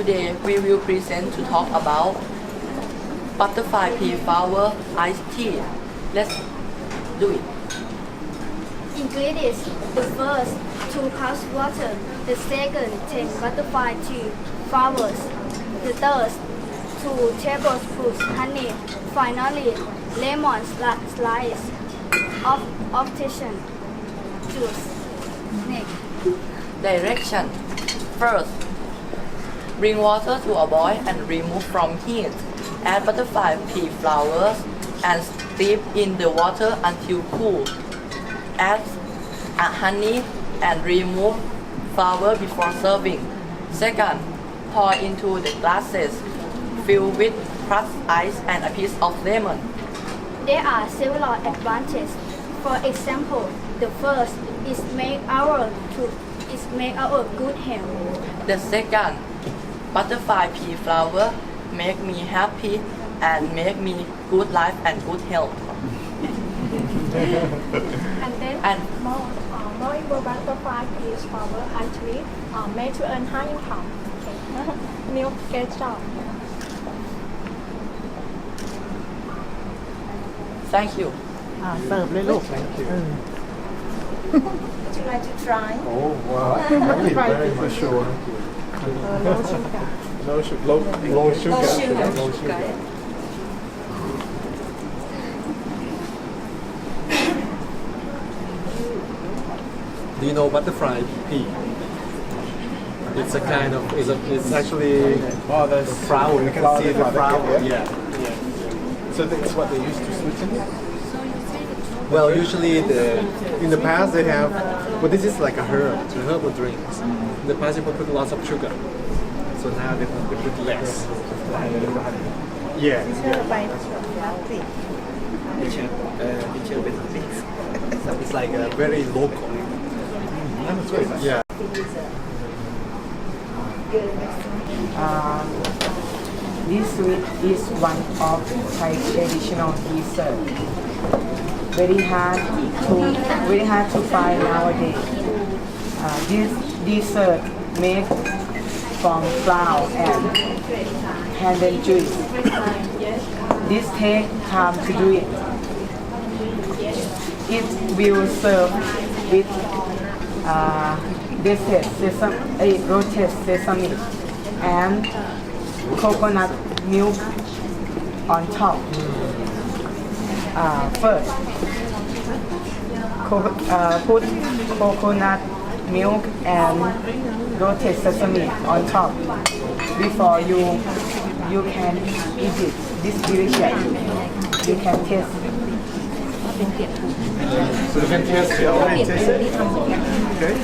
Today we will present to talk about butterfly pea flower iced tea. Let's do it. Ingredients: the first, 2 cups water; the second, 10 butterfly tea flowers; the third, 2 tablespoons honey; finally, lemon slice of option juice. Next. Direction. First, bring water to a boil and remove from heat. Add butterfly pea flowers and steep in the water until cool. Add honey and remove flower before serving. Second, pour into the glasses. Fill with crushed ice and a piece of lemon. There are several advantages. For example, the first is make our good health. The second, butterfly pea flower make me happy and make me good life and good health. And then more butterfly pea flower actually made to earn high income. Okay. Milk get job. Thank you. เสิร์ฟเลยลูก Would you like to try? Oh wow, very for sure. No sugar. No sugar, low sugar. Low sugar. Do you know butterfly pea? It's a kind of it's actually The flower. You can see the flower. Yeah. Yeah. So that's what they used to sweeten. Well, usually in the past they have, but this is like a herbal drinks. In the past people put lots of sugar, so now they put less. Yeah. So it's like very local. Yeah. This sweet is one of Thai traditional dessert. Very hard to find nowadays. This dessert made from flour and handle juice. This take time to do it. It will serve with roasted sesame and coconut milk on top. First, put coconut milk and roasted sesame on top. Before you can eat it. This delicious. You can taste. So you can taste it. Already taste it. Okay.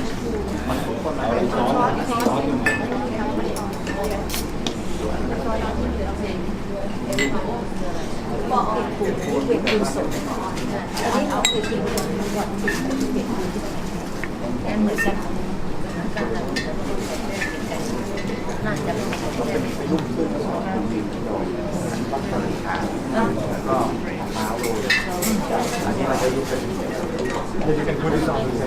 You can put it on the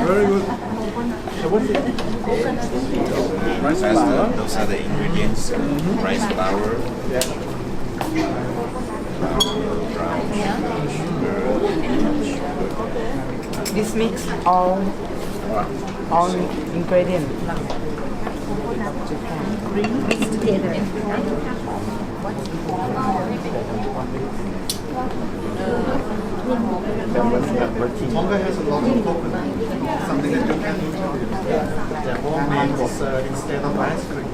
Very good. So what's it? Rice flour. Those are the ingredients. Rice flour, brown sugar. This mix all ingredients. Tonga has a lot of coconut. Something that you can do. Their homemade is instead of ice cream.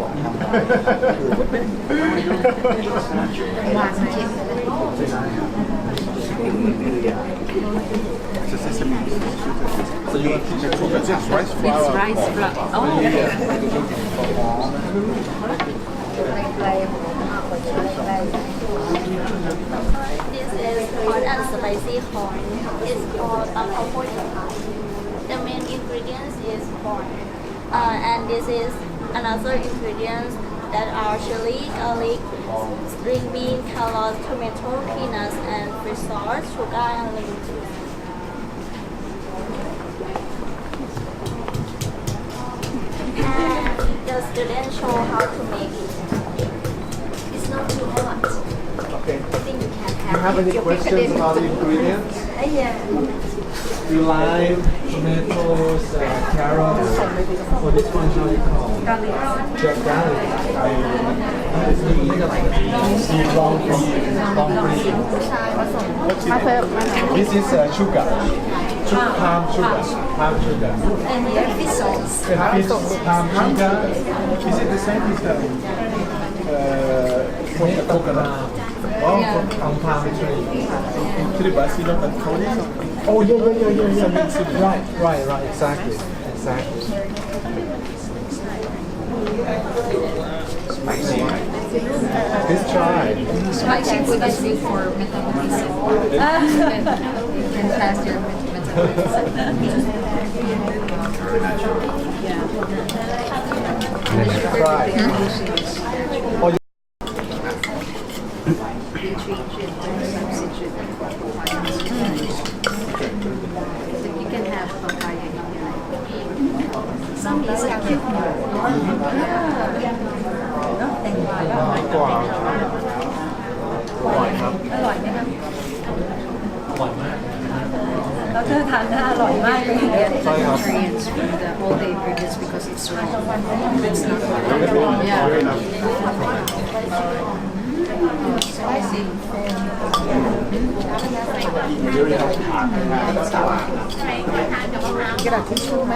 It's a sesame. So you want to it's just rice flour. It's rice flour. Oh, okay. This is hot and spicy corn. It's called a The main ingredients is corn. And this is another ingredients that are chili, garlic, string bean, carrot, tomato, peanuts, and fish sauce, sugar, and lemon juice. And the students show how to make it. It's not too hot. Okay. I think you can You have any questions about the ingredients? Yeah. You lime, tomatoes, carrots. For this one, how do you call? Garlic. Garlic. This is sugar. Palm sugar. Palm sugar. And here fish sauce. Palm sugar. Is it the same as from the coconut? Oh, from palm tree. Kiribati and Korea. Oh, yeah. Right. Exactly. Spicy. Let's try. Spicy food is good for metabolism. Fantastic metabolism. Try. Oh, You can have papaya. Some is cute. กว่าอร่อยครับ อร่อยไหมคะ อร่อยมาก แล้วเธอทานน่าอร่อยมากเลย ใช่ครับ nutrients from the all the ingredients because it's raw. It's not spicy. กระดาษทิชชู่ไหม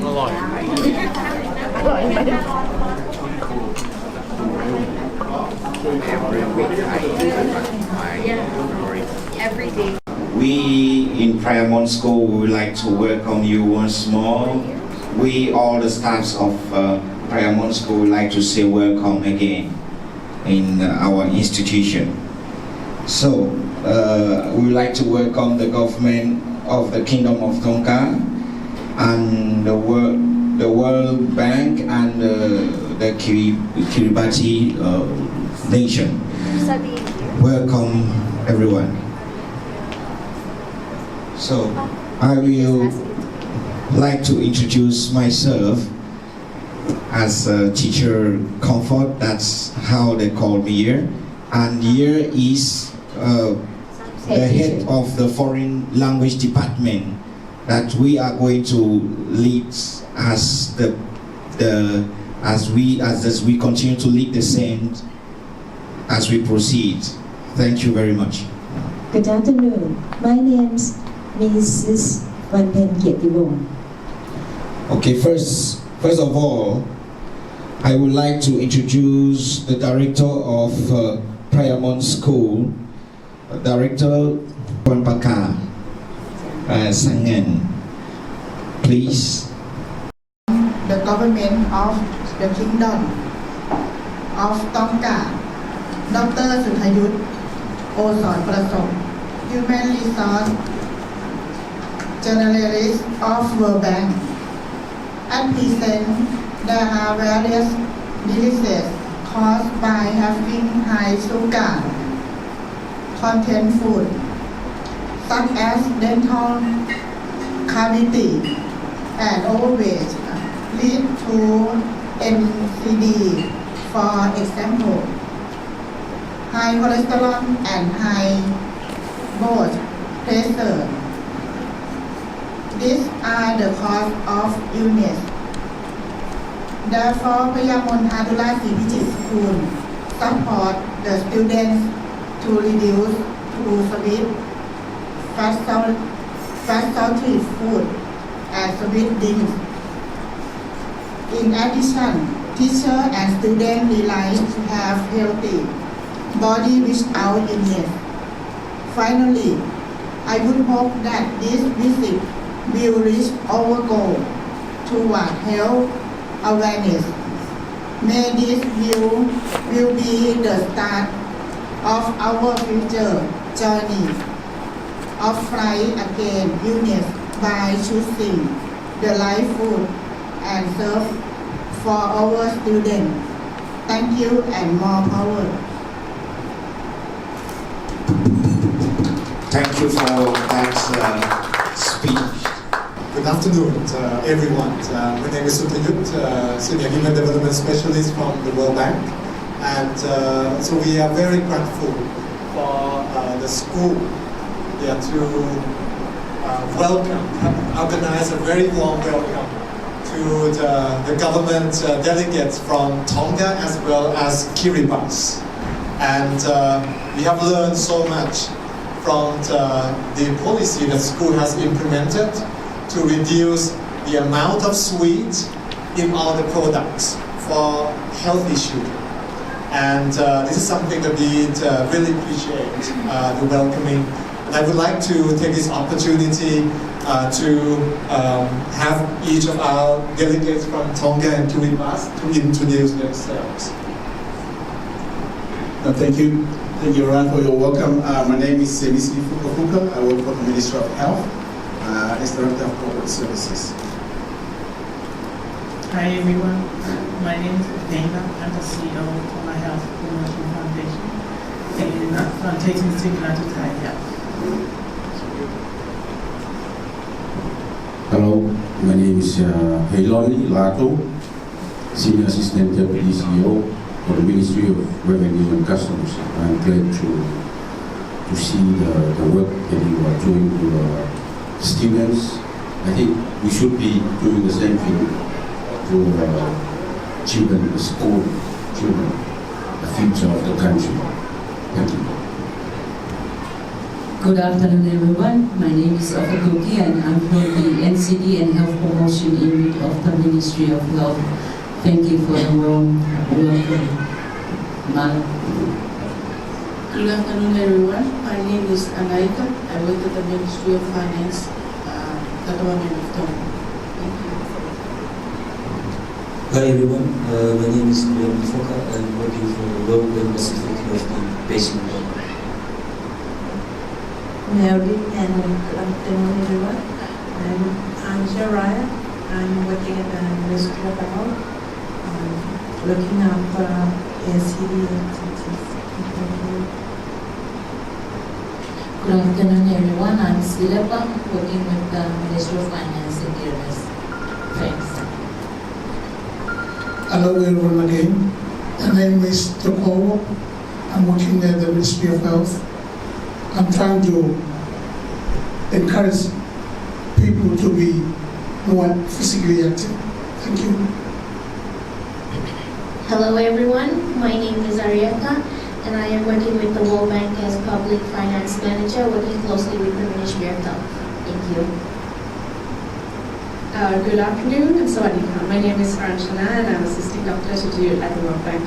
อร่อย Every day. We in Paramount School would like to welcome you once more. We all the staffs of Paramount School would like to say welcome again in our institution. So we would like to welcome the government of the Kingdom of Tonga and the World Bank and the Kiribati nation. Welcome everyone. So I will like to introduce myself as teacher Comfort. That's how they call me here. And here is the head of the foreign language department that we are going to lead as as we continue to lead the same as we proceed. Thank you very much. Good afternoon. My name's Mrs. Vanpen Kietiwong. Okay, first of all, I would like to introduce the director of Paramount School, Director Paka Sangen. Please. The government of the Kingdom of Tonga, Dr. Suthayut Oson Prasong, Human Resource Generalist of World Bank. At present, there are various diseases caused by having high sugar content food, such as dental cavity and overweight, lead to NCD. For example, high cholesterol and high blood pressure. These are the cause of illness. Therefore, Payamontadula CPG School support the students to reduce to sweet, fat salty food and sweet drinks. In addition, teachers and students rely to have healthy body without illness. Finally, I would hope that this visit will reach our goal toward health awareness. May this will be the start of our future journey. of fly again unit by choosing the right food and serve for our students. Thank you and more power. Thank you for that speech. Good afternoon, everyone. My name is Sutayut, Senior Human Development Specialist from the World Bank. And so we are very grateful for the school to welcome, organize a very warm welcome to the government delegates from Tonga as well as Kiribati. And we have learned so much from the policy that school has implemented to reduce the amount of sweet in all the products for healthy children. And this is something that we really appreciate the welcoming. And I would like to take this opportunity to have each of our delegates from Tonga and Kiribati to introduce themselves. Thank you. Thank you, Ron, for your welcome. My name is Semisi Fukafuka. I work for the Ministry of Health as Director of Corporate Services. Hi everyone, my name is Dana. I'm the CEO of Tonga Health Promotion Foundation and Foundation Stigma to Thai Health. Hello, my name is Heiloni Lato, Senior Assistant Deputy CEO for the Ministry of Revenue and Customs. I'm glad to see the work that you are doing to students. I think we should be doing the same thing to children, the school children, the future of the country. Thank you. Good afternoon, everyone. My name is Okakoki and I'm from the NCD and Health Promotion Unit of the Ministry of Health. Thank you for the warm welcome. Good afternoon, everyone. My name is Anaika. I work at the Ministry of Finance, the Government of Tonga. Thank you. Hi everyone, my name is Liam Foka. I'm working for the World Bank Pacific of the Basin. Melody and good afternoon everyone. I'm Shariah. I'm working at the Ministry of Health, looking after NCD activities. Good afternoon, everyone. I'm Silapa, working with the Ministry of Finance and DRS. Thanks. Hello everyone again. My name is Toko. I'm working at the Ministry of Health. I'm trying to encourage people to be more physically active. Thank you. Hello everyone, my name is Arietta and I am working with the World Bank as Public Finance Manager, working closely with the Ministry of Health. Thank you. Good afternoon and Sawadika. My name is Ranjana and I'm Assistant Doctor to at the World Bank.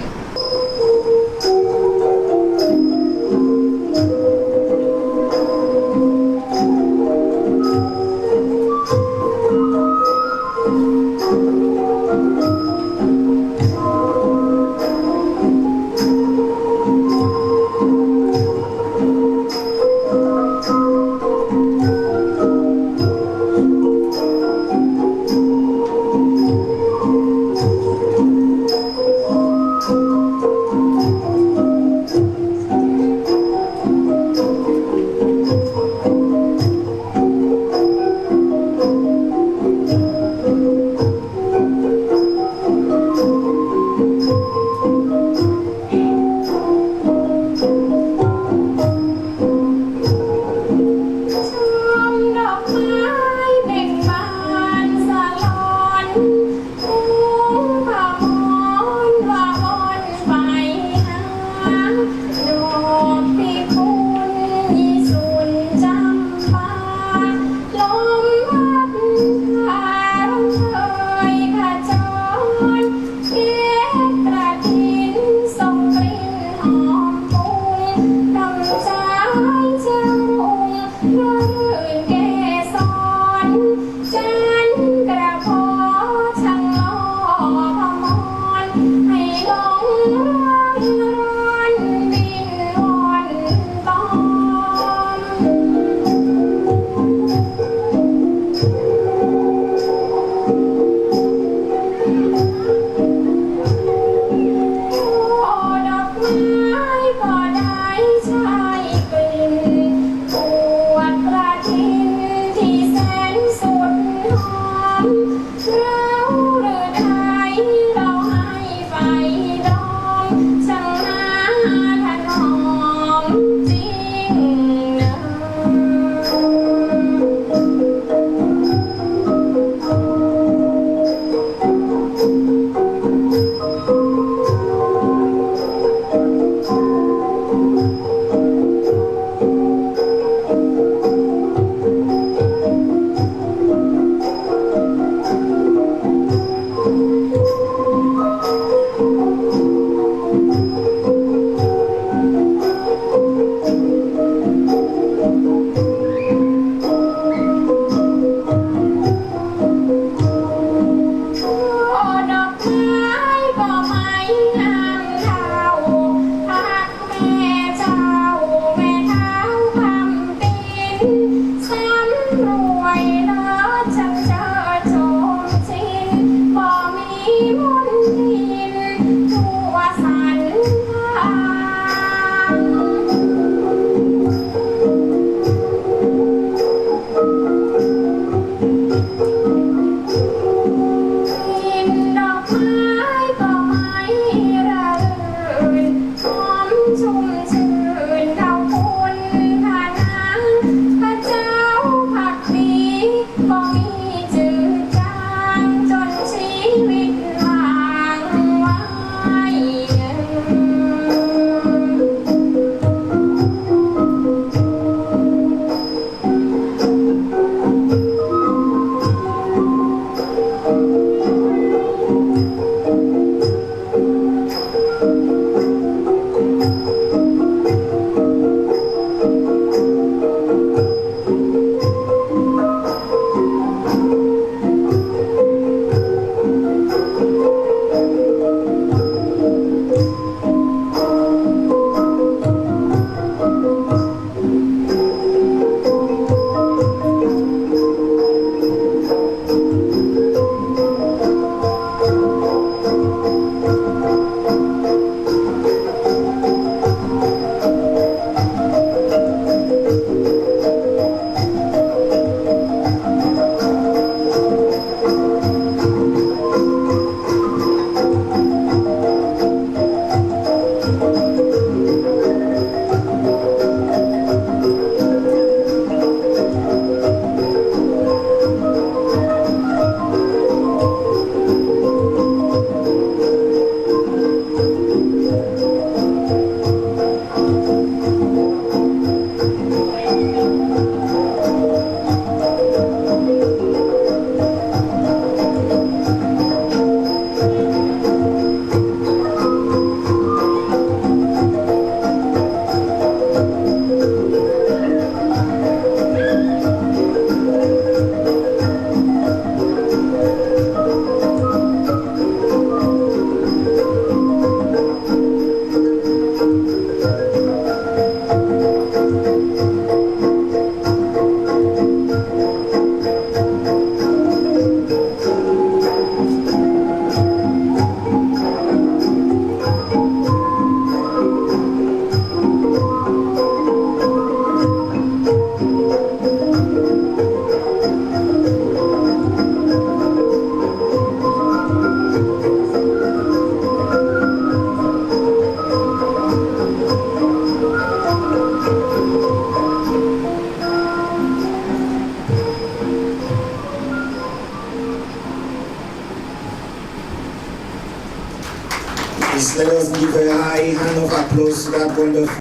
Let us give a high hand of applause to that wonderful.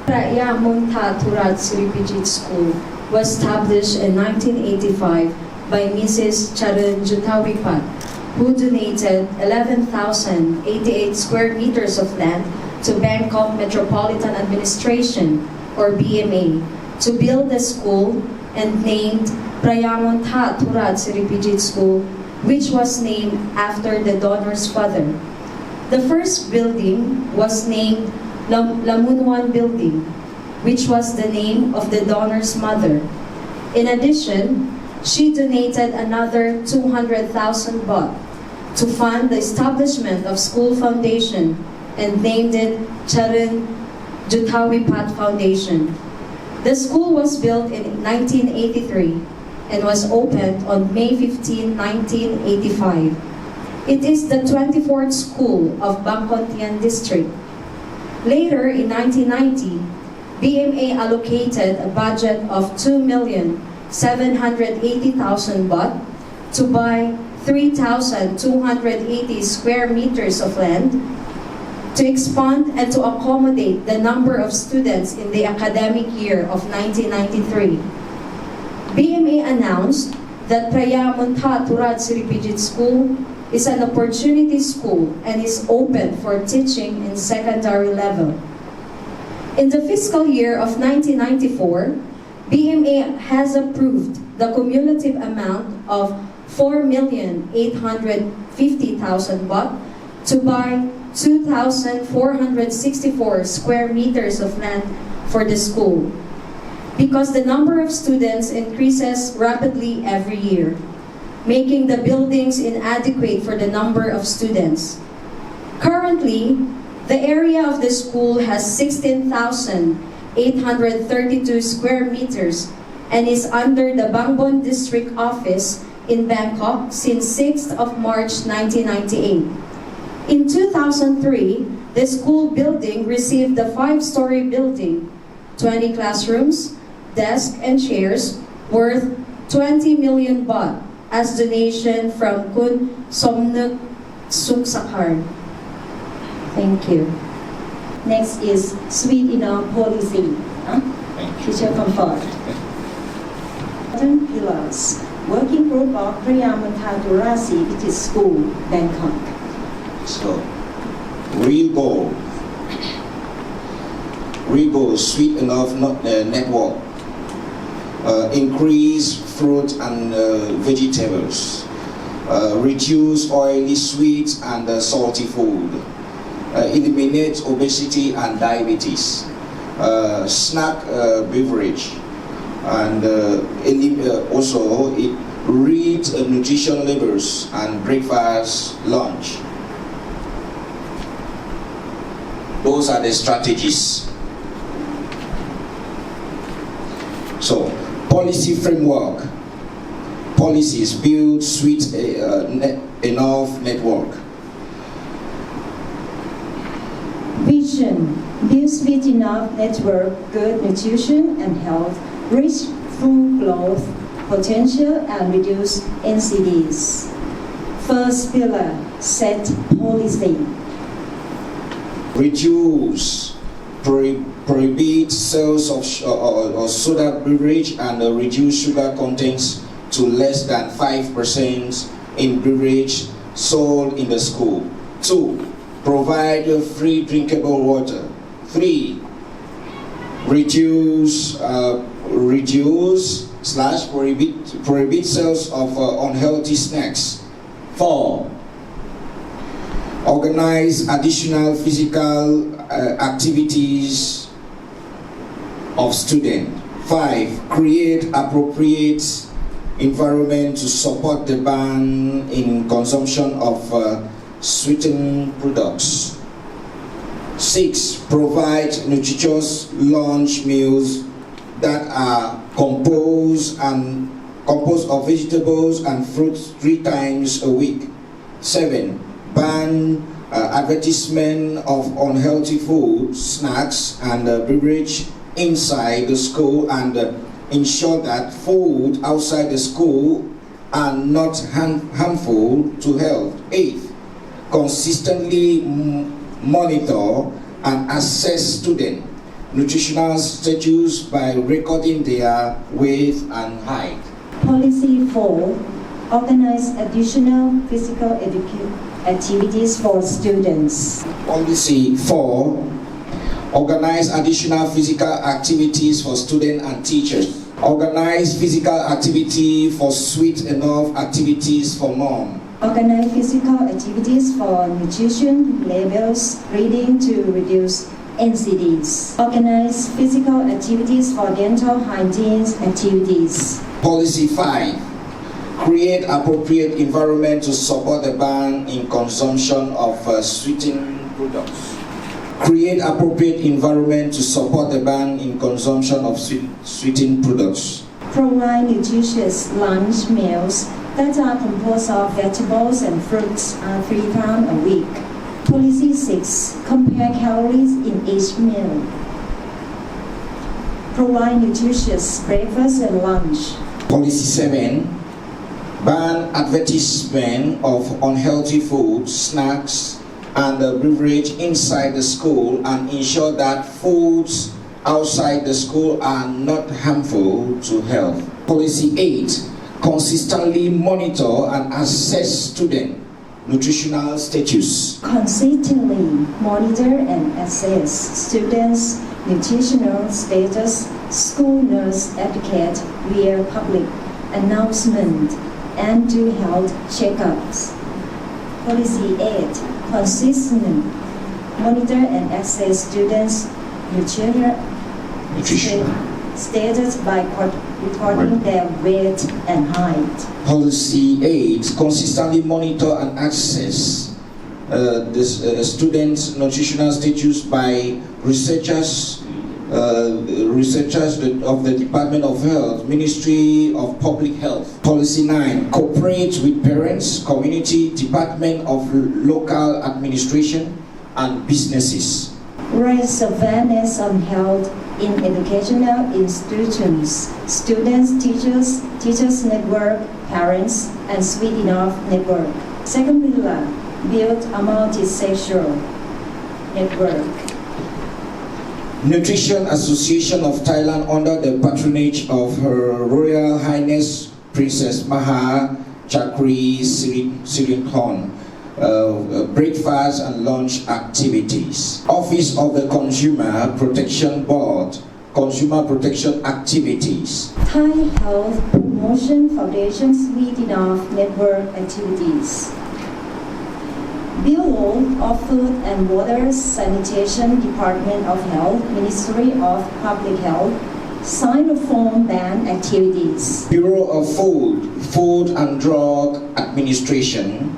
Praya Munta Turat Siripijit School was established in 1985 by Mrs. Charan Jutawipat, who donated 11,088 square meters of land to Bangkok Metropolitan Administration, or BMA, to build the school and named Praya Munta Turat Siripijit School, which was named after the donor's father. The first building was named Lamunwan Building, which was the name of the donor's mother. In addition, she donated another 200,000 baht to fund the establishment of school foundation and named it Charan Jutawipat Foundation. The school was built in 1983 and was opened on May 15, 1985. It is the 24th school of Bangkok District. Later, in 1990, BMA allocated a budget of 2,780,000 baht to buy 3,280 square meters of land to expand and to accommodate the number of students in the academic year of 1993. BMA announced that Praya Munta Turat Siripijit School is an opportunity school and is open for teaching in secondary level. In the fiscal year of 1994, BMA has approved the cumulative amount of 4,850,000 baht to buy 2,464 square meters of land for the school, because the number of students increases rapidly every year, making the buildings inadequate for the number of students. Currently, the area of the school has 16,832 square meters and is under the Bangbon District Office in Bangkok since 6th of March 1998. In 2003, the school building received the 5-story building, 20 classrooms, desks and chairs worth 20 million baht as donation from Kun Somnuk Suksakhar. Thank you. Next is Sweet Enough Policy. Teacher Comfort. Pillars. Working Group of Praya Munta Turat Siripijit School, Bangkok. So, real goal, Sweet Enough Network. Increase fruit and vegetables. Reduce oily, sweet and salty food. Eliminate obesity and diabetes. Snack beverage. And also it read nutrition labels and breakfast, lunch. Those are the strategies. So, policy framework. Policies build Sweet Enough Network. Vision. Build Sweet Enough Network, good nutrition and health, reach full growth potential and reduce NCDs. First pillar, set policy. Reduce, prohibit sales of soda beverage and reduce sugar contents to less than 5% in beverage sold in the school. 2. Provide free drinkable water. 3. Prohibit sales of unhealthy snacks. 4. Organize additional physical activities of students. 5. Create appropriate environment to support the ban in consumption of sweetened products. 6. Provide nutritious lunch meals that are composed of vegetables and fruits 3 times a week. 7. Ban advertisement of unhealthy food, snacks and beverage inside the school and ensure that food outside the school are not harmful to health. 8. Consistently monitor and assess student nutritional status by recording their weight and height. Policy 4. Organize additional physical activities for students. Policy 4. Organize additional physical activities for students and teachers. Organize physical activity for sweet enough activities for mom. Organize physical activities for nutrition, labels, reading to reduce NCDs. Organize physical activities for dental hygiene activities. Policy 5. Create appropriate environment to support the ban in consumption of sweetened products. Create appropriate environment to support the ban in consumption of sweetened products. Provide nutritious lunch meals that are composed of vegetables and fruits 3 times a week. Policy 6. Compare calories in each meal. Provide nutritious breakfast and lunch. Policy 7. Ban advertisement of unhealthy food, snacks, and beverage inside the school and ensure that foods outside the school are not harmful to health. Policy 8. Consistently monitor and assess student nutritional status. Consistently monitor and assess students' nutritional status. School nurse educate via public announcement and do health checkups. Policy 8. Consistent monitor and assess students' nutrition status by recording their weight and height. Policy 8. Consistently monitor and assess students' nutritional status by researchers of the Department of Health, Ministry of Public Health. Policy 9. Cooperate with parents, community, Department of Local Administration, and businesses. Raise awareness on health in educational institutions, students, teachers network, parents, and Sweet Enough network. Second pillar, build a multi-sectoral network. Nutrition Association of Thailand, under the patronage of Her Royal Highness Princess Maha Chakri Sirinthorn, breakfast and lunch activities. Office of the Consumer Protection Board, consumer protection activities. Thai Health Promotion Foundation Sweet Enough network activities. Bureau of Food and Water Sanitation, Department of Health, Ministry of Public Health, Sinopharm ban activities. Bureau of Food and Drug Administration,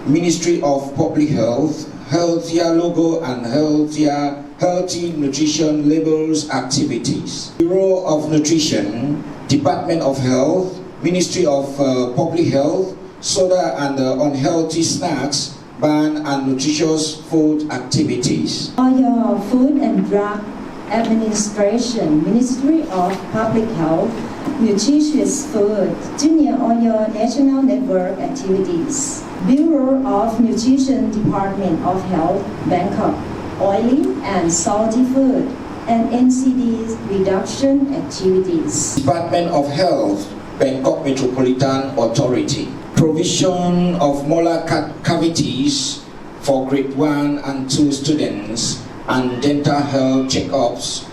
Ministry of Public Health, Healthier Logo and Healthy Nutrition Labels activities. Bureau of Nutrition, Department of Health, Ministry of Public Health, Soda and Unhealthy Snacks, ban and nutritious food activities. Oil, Food and Drug Administration, Ministry of Public Health, Nutritious Food, Junior Oil National Network activities. Bureau of Nutrition, Department of Health, Bangkok, Oily and Salty Food, and NCD reduction activities. Department of Health, Bangkok Metropolitan Authority. Provision of molar cavities for grade 1 and 2 students and dental health checkups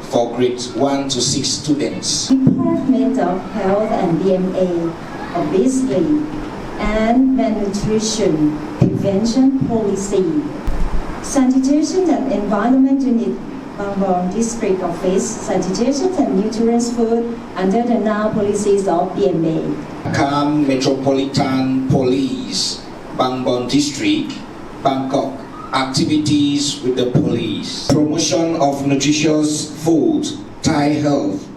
for grade 1 to 6 students. Department of Health and BMA, Obesity and Malnutrition Prevention Policy. Sanitation and Environment Unit, Bangkok District Office, Sanitation and Nutritious Food under the now policies of BMA. Kham Metropolitan Police, Bangkok District, Bangkok. Activities with the police. Promotion of nutritious food, Thai health.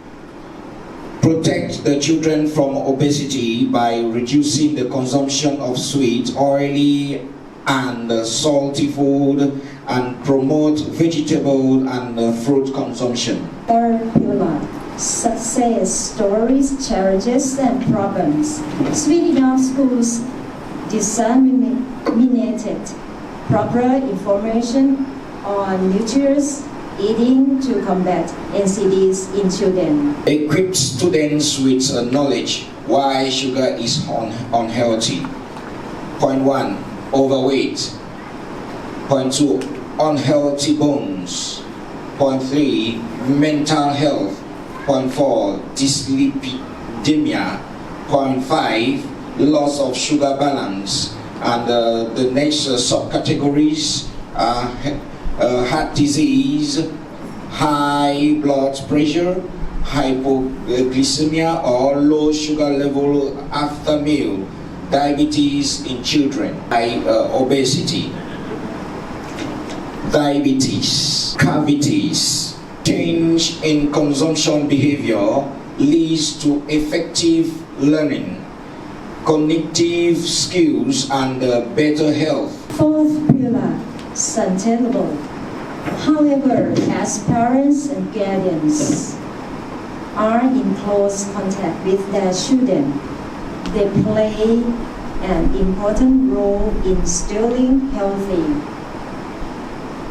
Protect the children from obesity by reducing the consumption of sweet, oily, and salty food, and promote vegetable and fruit consumption. Third pillar, success stories, challenges, and problems. Sweden Young Schools disseminated proper information on nutritious eating to combat NCDs in children. Equip students with knowledge why sugar is unhealthy. Point 1, overweight. Point 2, unhealthy bones. Point 3, mental health. Point 4, dyslipidemia. Point 5, loss of sugar balance. And the next subcategories are heart disease, high blood pressure, hypoglycemia or low sugar level after meal, diabetes in children, obesity, diabetes, cavities. Change in consumption behavior leads to effective learning, cognitive skills, and better health. Fourth pillar, sustainable. However, as parents and guardians are in close contact with their children, they play an important role in instilling healthy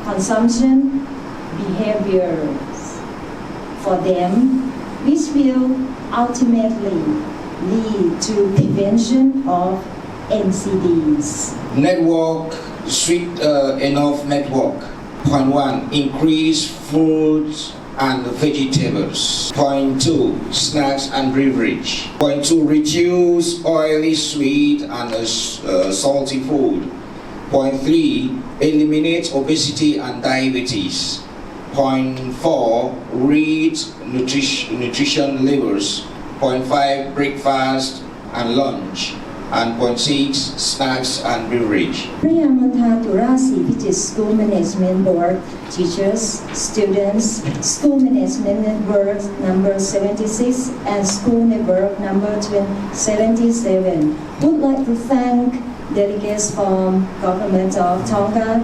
consumption behaviors for them, which will ultimately lead to prevention of NCDs. Network, sweet enough network. Point 1, increase fruits and vegetables. Point 2, snacks and beverage. Point 2, reduce oily, sweet and salty food. Point 3, eliminate obesity and diabetes. Point 4, read nutrition labels. Point 5, breakfast and lunch. And point 6, snacks and beverage. Priyamontha Turasi, which is School Management Board, teachers, students, School Management Network number 76 and School Network number 77 would like to thank delegates from Government of Tonga,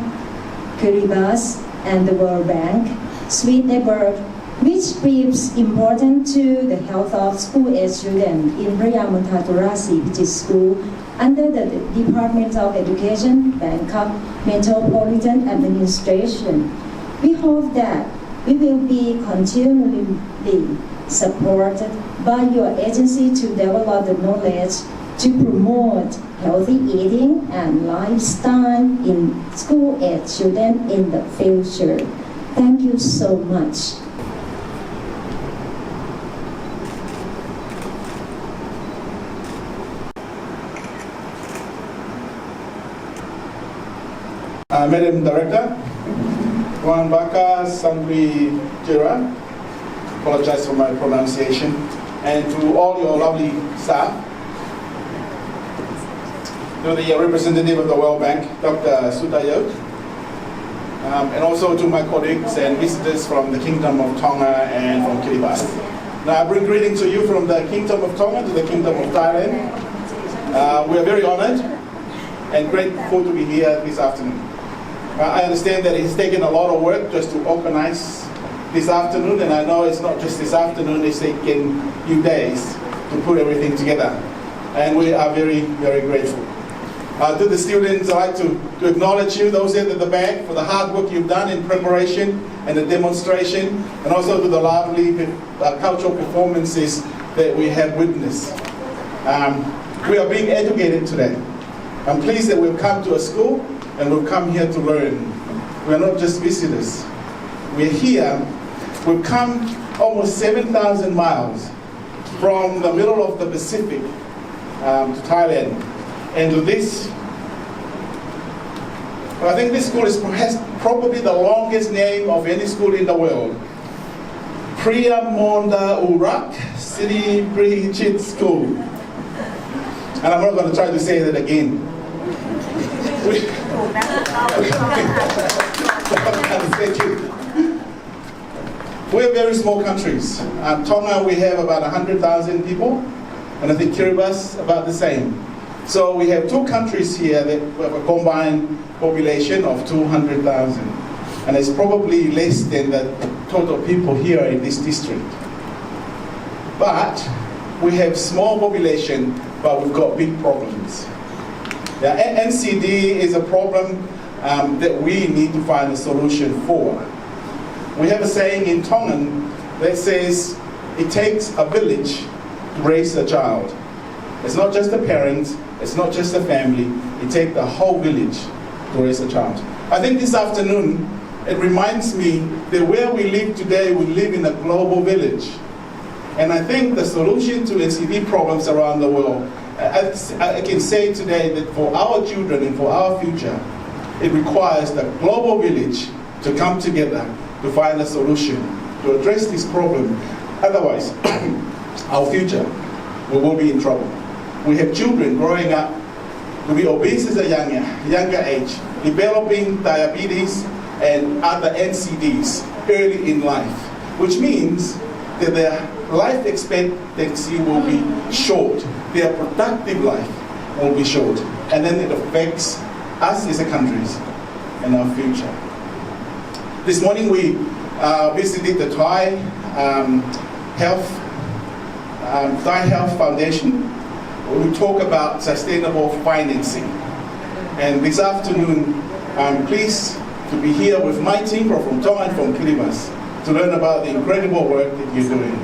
Kiribati, and the World Bank, Sweet Network, which gives importance to the health of school-age children in Priyamontha Turasi, which is school under the Department of Education, Bangkok Metropolitan Administration. We hope that we will be continually supported by your agency to develop the knowledge to promote healthy eating and lifestyle in school-age children in the future. Thank you so much. Madam Director, Wan Baka Sangri Jira, apologize for my pronunciation, and to all your lovely staff, to the representative of the World Bank, Dr. Sutayot, and also to my colleagues and visitors from the Kingdom of Tonga and from Kiribati. Now I bring greetings to you from the Kingdom of Tonga to the Kingdom of Thailand. We are very honored and grateful to be here this afternoon. I understand that it's taken a lot of work just to organize this afternoon, and I know it's not just this afternoon, it's taken a few days to put everything together. And we are very, very grateful. To the students, I'd like to acknowledge you, those at the back, for the hard work you've done in preparation and the demonstration, and also to the lovely cultural performances that we have witnessed. We are being educated today. I'm pleased that we've come to a school and we've come here to learn. We are not just visitors. We're here. We've come almost 7,000 miles from the middle of the Pacific to Thailand. And to this, I think this school has probably the longest name of any school in the world. Priyamontha Urak City Pre-Chit School. And I'm not going to try to say that again. We're very small countries. Tonga, we have about 100,000 people, and I think Kiribati about the same. So we have two countries here that have a combined population of 200,000, and it's probably less than the total people here in this district. But we have small population, but we've got big problems. Yeah, NCD is a problem that we need to find a solution for. We have a saying in Tongan that says, it takes a village to raise a child. It's not just the parents, it's not just the family, it takes the whole village to raise a child. I think this afternoon, it reminds me that where we live today, we live in a global village. And I think the solution to NCD problems around the world, I can say today that for our children and for our future, it requires the global village to come together to find a solution to address this problem. Otherwise, our future will be in trouble. We have children growing up to be obese at a younger age, developing diabetes and other NCDs early in life, which means that their life expectancy will be short, their productive life will be short, and then it affects us as a country and our future. This morning we visited the Thai Health Foundation. We talk about sustainable financing. And this afternoon, I'm pleased to be here with my team from Tonga and from Kiribati to learn about the incredible work that you're doing.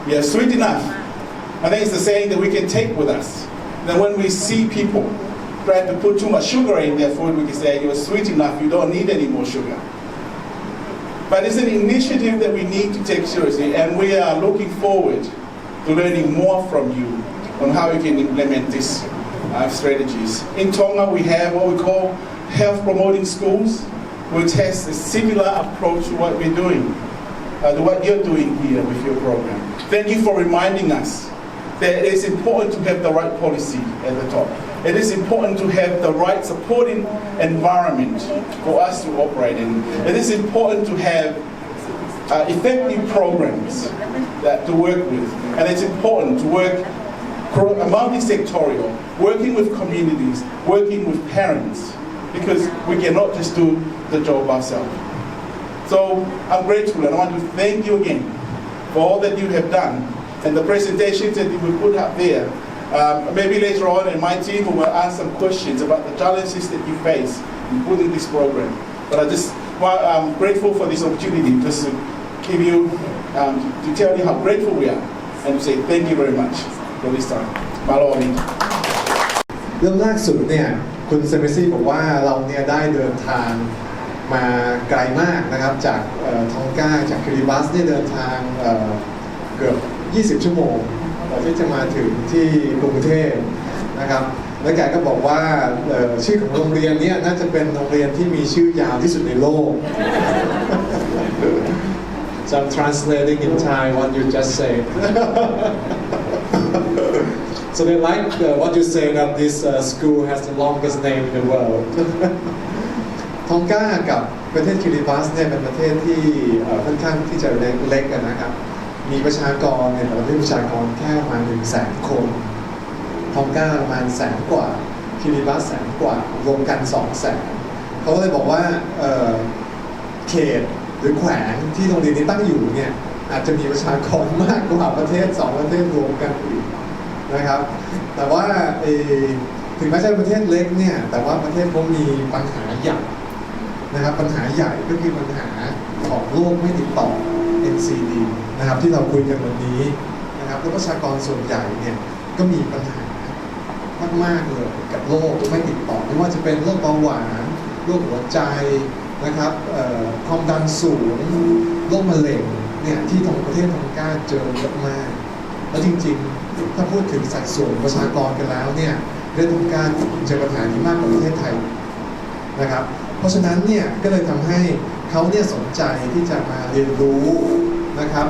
You're sweet enough. I think it's the saying that we can take with us. That when we see people try to put too much sugar in their food, we can say, you're sweet enough, you don't need any more sugar. But it's an initiative that we need to take seriously, and we are looking forward to learning more from you on how you can implement these strategies. In Tonga, we have what we call health promoting schools, which has a similar approach to what we're doing, to what you're doing here with your program. Thank you for reminding us that it is important to have the right policy at the top. It is important to have the right supporting environment for us to operate in. It is important to have effective programs to work with. And it's important to work multi-sectorial, working with communities, working with parents, because we cannot just do the job ourselves. So I'm grateful, and I want to thank you again for all that you have done. And the presentations that you will put up there, maybe later on, and my team will ask some questions about the challenges that you face in putting this program. But I'm grateful for this opportunity just to give you, to tell you how grateful we are, and to say thank you very much for this time. มารอนี้ เริ่มแรกสุดเนี่ยคุณเซมิซี่บอกว่าเราเนี่ยได้เดินทางมาไกลมากนะครับจากทองก้าจากคิริบัสเนี่ยเดินทางเกือบ20 ชั่วโมงที่จะมาถึงที่กรุงเทพนะครับแล้วแกก็บอกว่าชื่อของโรงเรียนนี้น่าจะเป็นโรงเรียนที่มีชื่อยาวที่สุดในโลก So I'm translating in Thai what you just said. So they like what you say that this school has the longest name in the world. ทองก้ากับประเทศคิริบัสเนี่ยเป็นประเทศที่ค่อนข้างที่จะเล็กนะครับมีประชากรเนี่ยแต่ละประชากรแค่ประมาณ 100,000 คนทองก้าประมาณ100,000 กว่าคิริบัส100,000 กว่ารวมกัน 200,000 เขาก็เลยบอกว่าเขตหรือแขวงที่โรงเรียนนี้ตั้งอยู่เนี่ยอาจจะมีประชากรมากกว่าประเทศ2ประเทศรวมกันอีกนะครับแต่ว่าถึงแม้จะเป็นประเทศเล็กเนี่ยแต่ว่าประเทศเขามีปัญหาใหญ่นะครับปัญหาใหญ่ก็คือปัญหาของโรคไม่ติดต่อ NCD นะครับที่เราคุยกันวันนี้นะครับแล้วประชากรส่วนใหญ่เนี่ยก็มีปัญหามากๆเลยกับโรคไม่ติดต่อไม่ว่าจะเป็นโรคเบาหวานโรคหัวใจนะครับความดันสูงโรคมะเร็งเนี่ยที่ทางประเทศทองก้าเจอเยอะมากแล้วจริงๆถ้าพูดถึงสัดส่วนประชากรกันแล้วเนี่ยประเทศทองก้าเจอปัญหานี้มากกว่าประเทศไทยนะครับเพราะฉะนั้นเนี่ยก็เลยทำให้เขาเนี่ยสนใจที่จะมาเรียนรู้นะครับ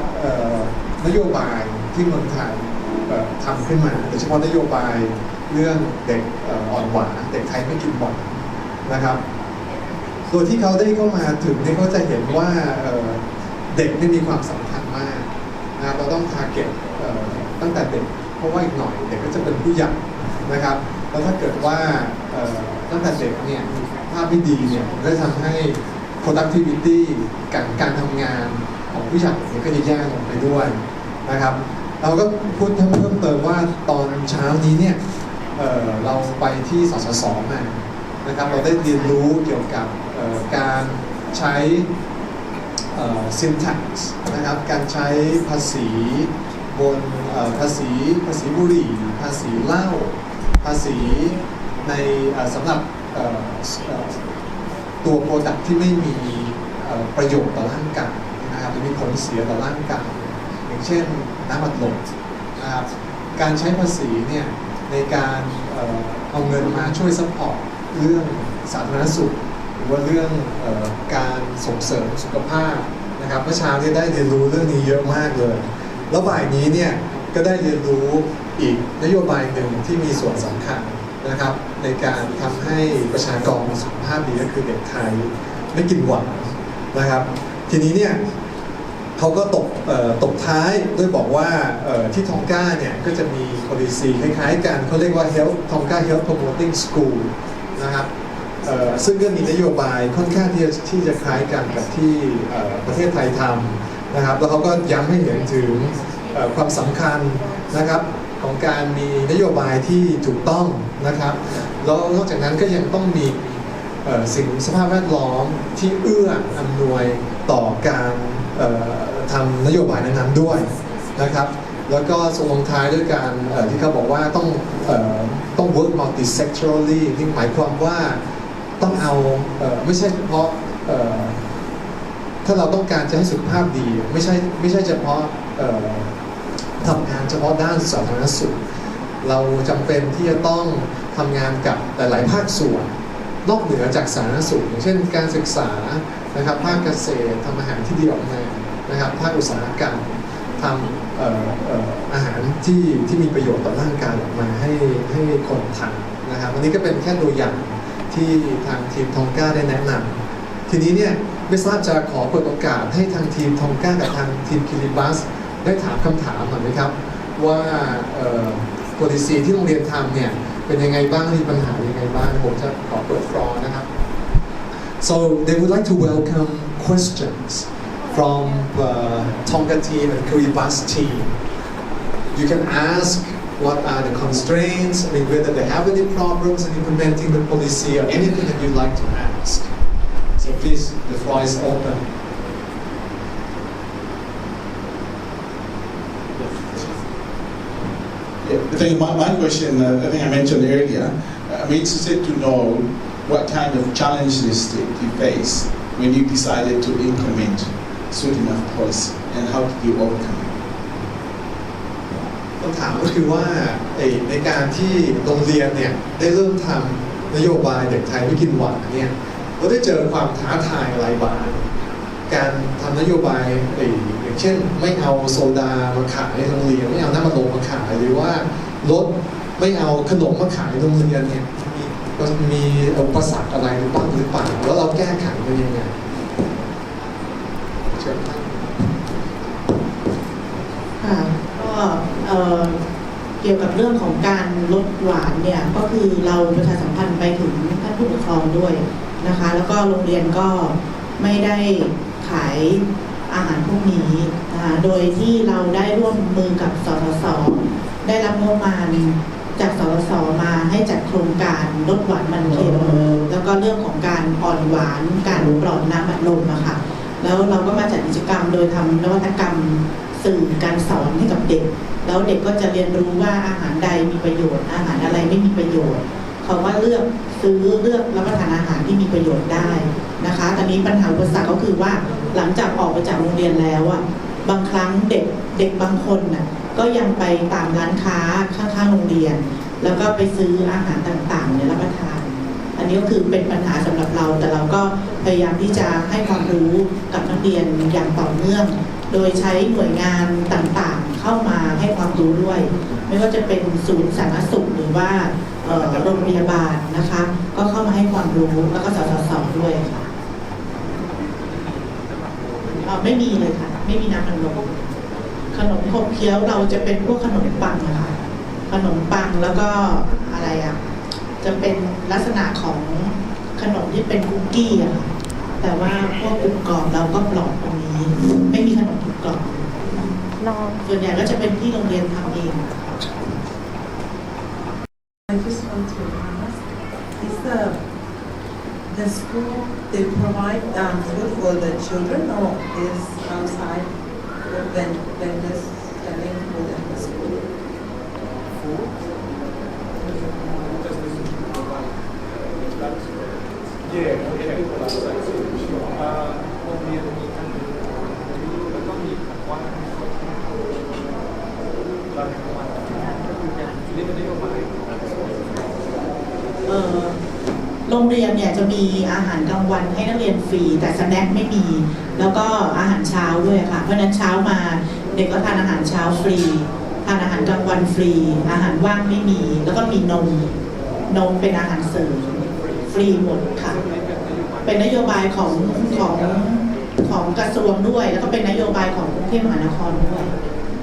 นโยบายที่เมืองไทยทำขึ้นมาโดยเฉพาะนโยบายเรื่องเด็กอ่อนหวานเด็กไทยไม่กินหวานนะครับโดยที่เขาได้เข้ามาถึงเนี่ยเขาจะเห็นว่าเด็กนี่มีความสำคัญมากนะเราต้องทาร์เก็ตตั้งแต่เด็กเพราะว่าอีกหน่อยเด็กก็จะเป็นผู้ใหญ่นะครับแล้วถ้าเกิดว่าตั้งแต่เด็กเนี่ยภาพไม่ดีเนี่ยก็จะทำให้ productivity การทำงานของผู้ใหญ่เนี่ยก็จะแย่ลงไปด้วยนะครับ เราก็พูดเพิ่มเติมว่าตอนเช้านี้เนี่ยเราไปที่สสสมานะครับเราได้เรียนรู้เกี่ยวกับการใช้syntax นะครับการใช้ภาษีบนภาษีบุหรี่ภาษีเหล้าภาษีในสำหรับตัวโปรดักที่ไม่มีประโยชน์ต่อร่างกายนะครับหรือมีผลเสียต่อร่างกายอย่างเช่นน้ำอัดลมนะครับการใช้ภาษีเนี่ยในการเอาเงินมาช่วยซัพพอร์ตเรื่องสาธารณสุขหรือว่าเรื่องการส่งเสริมสุขภาพนะครับเมื่อเช้านี้ได้เรียนรู้เรื่องนี้เยอะมากเลยแล้วบ่ายนี้เนี่ยก็ได้เรียนรู้อีกนโยบายหนึ่งที่มีส่วนสำคัญนะครับในการทำให้ประชากรมีสุขภาพดีก็คือเด็กไทยไม่กินหวานนะครับทีนี้เนี่ยเขาก็ตบท้ายด้วยบอกว่าที่ทองก้าเนี่ยก็จะมี policy คล้ายๆกันเขาเรียกว่า Tonga Health Promoting School นะครับซึ่งก็มีนโยบายค่อนข้างที่จะคล้ายกันกับที่ประเทศไทยทำนะครับแล้วเขาก็ย้ำให้เห็นถึงความสำคัญนะครับของการมีนโยบายที่ถูกต้องนะครับแล้วนอกจากนั้นก็ยังต้องมีสิ่งสภาพแวดล้อมที่เอื้ออำนวยต่อการทำนโยบายนั้นๆด้วยนะครับแล้วก็ส่งลงท้ายด้วยการที่เขาบอกว่าต้อง work multi-sectorally ที่หมายความว่าต้องเอาไม่ใช่เฉพาะถ้าเราต้องการจะให้สุขภาพดีไม่ใช่เฉพาะทำงานเฉพาะด้านสาธารณสุขเราจำเป็นที่จะต้องทำงานกับหลายๆภาคส่วนนอกเหนือจากสาธารณสุขอย่างเช่นการศึกษานะครับภาคเกษตรทำอาหารที่ดีออกมานะครับภาคอุตสาหกรรมทำอาหารที่มีประโยชน์ต่อร่างกายออกมาให้คนทานนะครับอันนี้ก็เป็นแค่ตัวอย่างที่ทางทีมทองก้าได้แนะนำทีนี้เนี่ยไม่ทราบจะขอเปิดโอกาสให้ทางทีมทองก้ากับทางทีมคิริบัสได้ถามคำถามหน่อยไหมครับว่าpolicy ที่โรงเรียนทำเนี่ยเป็นยังไงบ้างมีปัญหายังไงบ้างผมจะขอเปิดฟลอร์นะครับ so they would like to welcome questions from Tonga team and Kiribati team you can ask what are the constraints I mean whether they have any problems in implementing the policy or anything that you'd like to ask so please the floor is open I think my question, I think I mentioned earlier, I'm interested to know what kind of challenges did you face when you decided to implement certain enough policy and how did you overcome it? คำถามก็คือว่าในการที่โรงเรียนเนี่ยได้เริ่มทำนโยบายเด็กไทยไม่กินหวานเนี่ยเราได้เจอความท้าทายอะไรบ้างการทำนโยบายอย่างเช่นไม่เอาโซดามาขายในโรงเรียนไม่เอาน้ำมันลมมาขายหรือว่าลดไม่เอาขนมมาขายในโรงเรียนเนี่ยมีอุปสรรคอะไรหรือเปล่าแล้วเราแก้ไขมันยังไงเชิญท่านค่ะก็เกี่ยวกับเรื่องของการลดหวานเนี่ยก็คือเราประชาสัมพันธ์ไปถึงท่านผู้ปกครองด้วยนะคะแล้วก็โรงเรียนก็ไม่ได้ขายอาหารพวกนี้โดยที่เราได้ร่วมมือกับสสส.ได้รับงบประมาณจากสสส.มาให้จัดโครงการลดหวานมันเค็มแล้วก็เรื่องของการอ่อนหวานการปลอดน้ำอัดลมอะค่ะแล้วเราก็มาจัดกิจกรรมโดยทำนวัตกรรมสื่อการสอนให้กับเด็กแล้วเด็กก็จะเรียนรู้ว่าอาหารใดมีประโยชน์อาหารอะไรไม่มีประโยชน์เขาว่าเลือกรับประทานอาหารที่มีประโยชน์ได้นะคะตอนนี้ปัญหาอุปสรรคก็คือว่าหลังจากออกไปจากโรงเรียนแล้วอ่ะบางครั้งเด็กบางคนน่ะก็ยังไปตามร้านค้าข้างๆโรงเรียนแล้วก็ไปซื้ออาหารต่างๆเนี่ยรับประทานอันนี้ก็คือเป็นปัญหาสำหรับเราแต่เราก็พยายามที่จะให้ความรู้กับนักเรียนอย่างต่อเนื่องโดยใช้หน่วยงานต่างๆเข้ามาให้ความรู้ด้วยไม่ว่าจะเป็นศูนย์สาธารณสุขหรือว่าโรงพยาบาลนะคะก็เข้ามาให้ความรู้แล้วก็สสส.ด้วยค่ะไม่มีเลยค่ะไม่มีน้ำมันลมขนมขบเคี้ยวเราจะเป็นพวกขนมปังนะคะขนมปังแล้วก็อะไรอ่ะจะเป็นลักษณะของขนมที่เป็นคุกกี้อะค่ะแต่ว่าพวกกรุบกรอบเราก็ปลอดตรงนี้ไม่มีขนมกรุบกรอบ ส่วนใหญ่ก็จะเป็นที่โรงเรียนทำเอง I just want to ask, is the school they provide food for the children or is outside vendors selling food at the school? Yeah, okay. โรงเรียนมีทั้งแล้วก็มีของว่างเราในวันก็คือการเรียนนโยบาย โรงเรียนเนี่ยจะมีอาหารกลางวันให้นักเรียนฟรีแต่สแน็คไม่มี แล้วก็อาหารเช้าด้วยค่ะเพราะฉะนั้นเช้ามาเด็กก็ทานอาหารเช้าฟรีทานอาหารกลางวันฟรีอาหารว่างไม่มีแล้วก็มีนมเป็นอาหารเสริมฟรีหมดค่ะเป็นนโยบายของกระทรวงด้วยแล้วก็เป็นนโยบายของกรุงเทพมหานครด้วย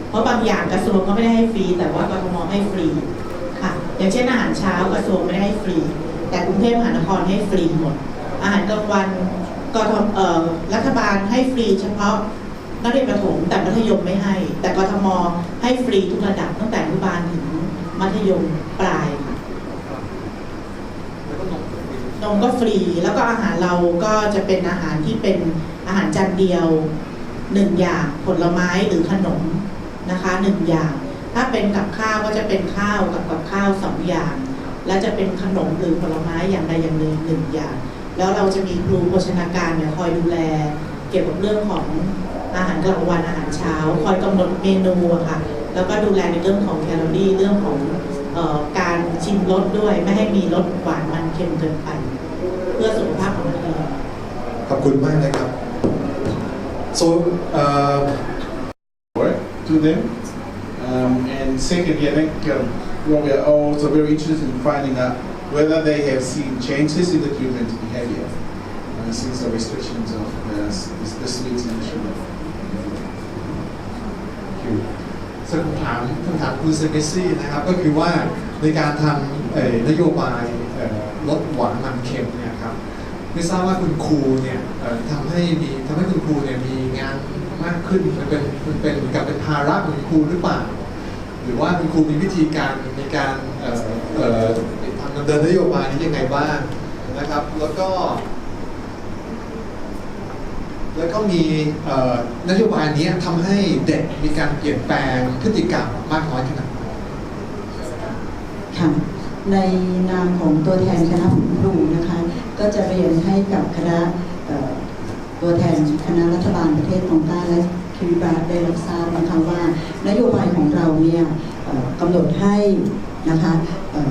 เพราะบางอย่างกระทรวงก็ไม่ได้ให้ฟรีแต่ว่ากทมให้ฟรีค่ะอย่างเช่นอาหารเช้ากระทรวงไม่ได้ให้ฟรีแต่กรุงเทพมหานครให้ฟรีหมดอาหารกลางวันรัฐบาลให้ฟรีเฉพาะนักเรียนประถมแต่มัธยมไม่ให้แต่กทมให้ฟรีทุกระดับตั้งแต่อนุบาลถึงมัธยมปลายค่ะนมก็ฟรีแล้วก็อาหารเราก็จะเป็นอาหารที่เป็นอาหารจานเดียว1อย่างผลไม้หรือขนมนะคะ1อย่างถ้าเป็นกับข้าวก็จะเป็นข้าวกับข้าว2อย่างและจะเป็นขนมหรือผลไม้อย่างใดอย่างหนึ่ง1อย่างแล้วเราจะมีครูโภชนาการเนี่ยคอยดูแลเกี่ยวกับเรื่องของอาหารกลางวันอาหารเช้าคอยกำหนดเมนูค่ะแล้วก็ดูแลในเรื่องของแคลอรี่เรื่องของการชิมรสด้วยไม่ให้มีรสหวานมันเค็มเกินไปเพื่อสุขภาพของนักเรียนขอบคุณมากเลยครับ so to them and secondly I think well, we are also very interested in finding out whether they have seen changes in the children's behavior since the restrictions of the sweets and the sugar. คำถามคุณเซเกซี่นะครับก็คือว่าในการทำนโยบายลดหวานมันเค็มเนี่ยครับไม่ทราบว่าคุณครูเนี่ยทำให้คุณครูเนี่ยมีงานมากขึ้นมันเป็นกับเป็นภาระของคุณครูหรือเปล่าหรือว่าคุณครูมีวิธีการในการทำดำเนินนโยบายนี้ยังไงบ้างนะครับแล้วก็มีนโยบายนี้ทำให้เด็กมีการเปลี่ยนแปลงพฤติกรรมมากน้อยขนาดไหนค่ะในนามของตัวแทนคณะครูนะคะก็จะเรียนให้กับคณะตัวแทนคณะรัฐบาลประเทศตองกาและคิริบาสได้รับทราบนะคะว่านโยบายของเราเนี่ยกำหนดให้นะคะ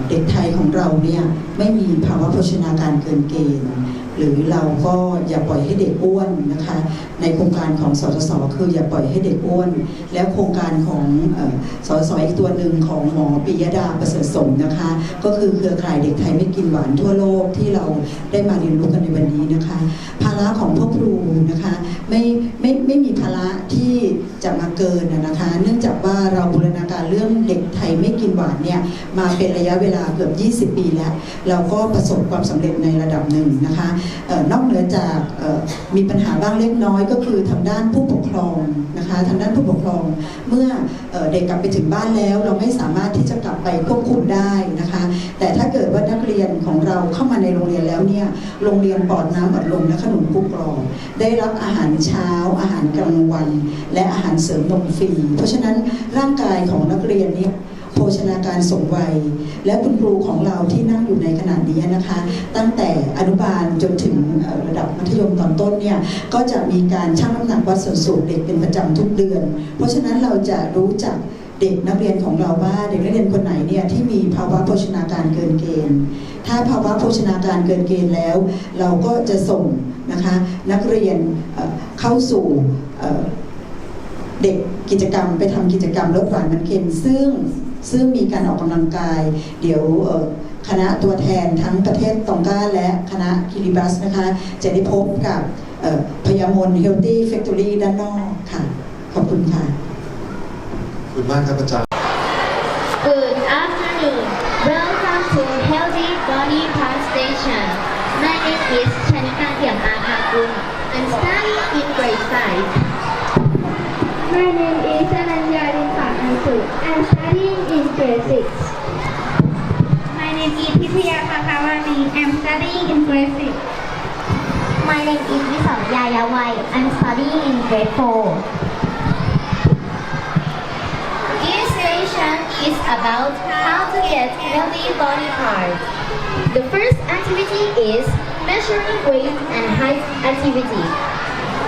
เด็กไทยของเราเนี่ยไม่มีภาวะโภชนาการเกินเกณฑ์หรือเราก็อย่าปล่อยให้เด็กอ้วนนะคะในโครงการของสสสคืออย่าปล่อยให้เด็กอ้วนแล้วโครงการของสสอีกตัวหนึ่งของหมอปิยดาประเสริฐสมนะคะก็คือเครือข่ายเด็กไทยไม่กินหวานทั่วโลกที่เราได้มาเรียนรู้กันในวันนี้นะคะภาระของพ่อครูนะคะไม่มีภาระที่จะมาเกินนะคะเนื่องจากว่าเราบูรณาการเรื่องเด็กไทยไม่กินหวานเนี่ยมาเป็นระยะเวลาเกือบ20 ปีแล้วเราก็ประสบความสำเร็จในระดับหนึ่งนะคะนอกเหนือจากมีปัญหาบ้างเล็กน้อยก็คือทางด้านผู้ปกครองนะคะทางด้านผู้ปกครองเมื่อเด็กกลับไปถึงบ้านแล้วเราไม่สามารถที่จะกลับไปควบคุมได้นะคะแต่ถ้าเกิดว่านักเรียนของเราเข้ามาในโรงเรียนแล้วเนี่ยโรงเรียนปลอดน้ำอัดลมและขนมคุกกรองได้รับอาหารเช้าอาหารกลางวันและอาหารเสริมนมฟรีเพราะฉะนั้นร่างกายของนักเรียนนี้โภชนาการสมวัยและคุณครูของเราที่นั่งอยู่ในขณะนี้นะคะตั้งแต่อนุบาลจนถึงระดับมัธยมตอนต้นเนี่ยก็จะมีการชั่งน้ำหนักวัดส่วนสูงเด็กเป็นประจำทุกเดือนเพราะฉะนั้นเราจะรู้จักเด็กนักเรียนของเราว่าเด็กนักเรียนคนไหนเนี่ยที่มีภาวะโภชนาการเกินเกณฑ์ถ้าภาวะโภชนาการเกินเกณฑ์แล้วเราก็จะส่งนะคะนักเรียนเข้าสู่เด็กกิจกรรมไปทำกิจกรรมลดหวานมันเค็มซึ่งมีการออกกำลังกายเดี๋ยวคณะตัวแทนทั้งประเทศตองกาและคณะคิริบัสนะคะจะได้พบกับพยามน Healthy Factory ด้านนอกค่ะขอบคุณค่ะขอบคุณมากครับอาจารย์ Good afternoon. Welcome to Healthy Body Park Station. My name is Chanika Yamakagun. I'm studying in grade 5. My name is Anand Nitya Pakawani. I'm studying in grade 6. My name is Visalia Yawai. I'm studying in grade 4. This session is about how to get healthy body parts. The first activity is measuring weight and height activity.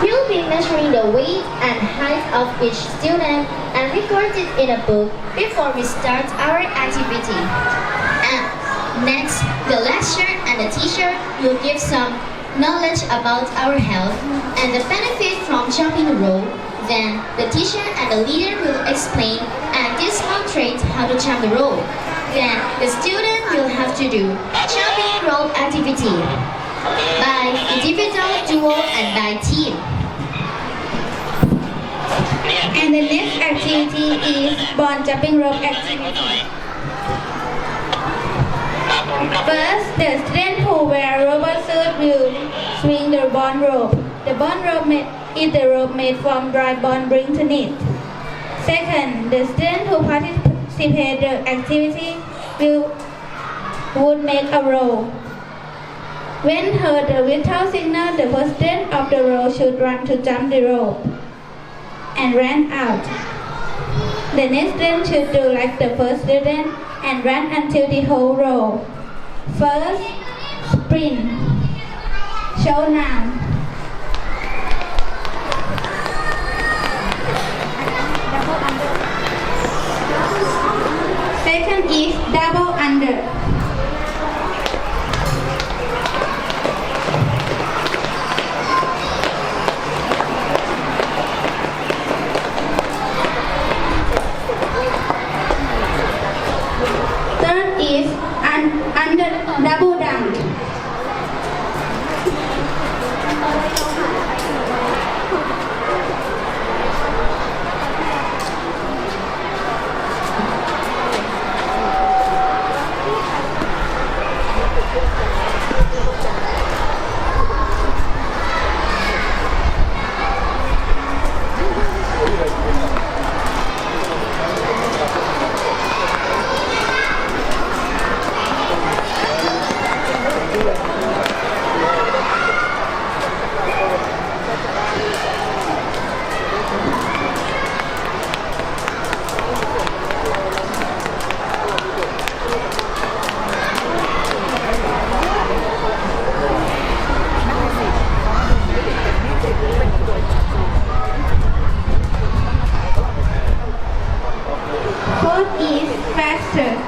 We'll be measuring the weight and height of each student and record it in a book before we start our activity. And next, the lecturer and the teacher will give some knowledge about our health and the benefit from jumping rope. Then the teacher and the leader will explain and demonstrate how to jump the rope. Then the student will have to do jumping rope activity by individual, duo, and by team. And the next activity is bond jumping rope activity. First, the student who wear rubber suit will swing the bond rope. The bond rope is the rope made from dry bond bring to knit. Second, the student who participate the activity would make a row. When heard the whistle signal, the first student of the row should run to jump the rope and ran out. The next student should do like the first student and run until the whole row. First, sprint. Show now. Second is double under. Third is under double dunk. Fourth is faster.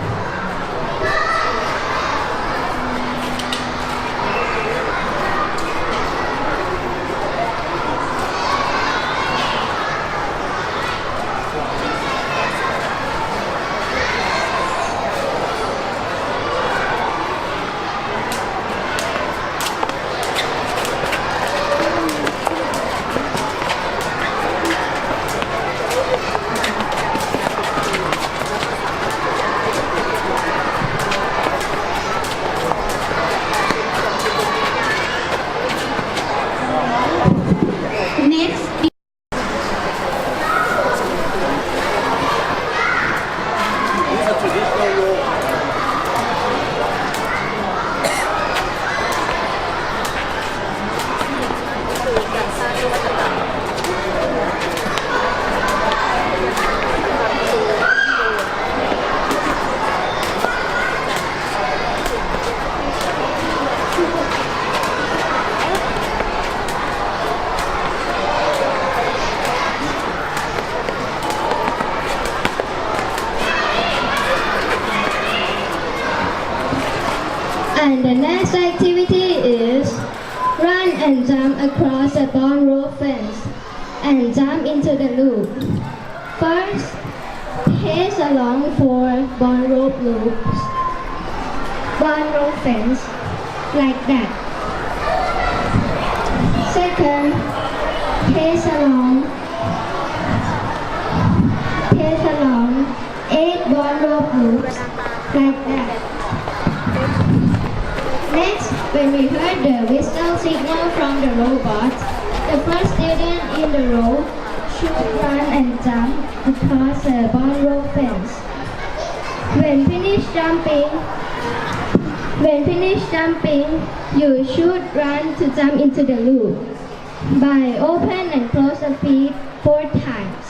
And the next activity is run and jump across the bond rope fence and jump into the loop. First, pace along 4 bond rope loops, bond rope fence, like that. Second, pace along 8 bond rope loops, like that. Next, when we heard the whistle signal from the robot, the first student in the row should run and jump across the bond rope fence. When finished jumping, When finished jumping, you should run to jump into the loop by open and close the feet 4 times.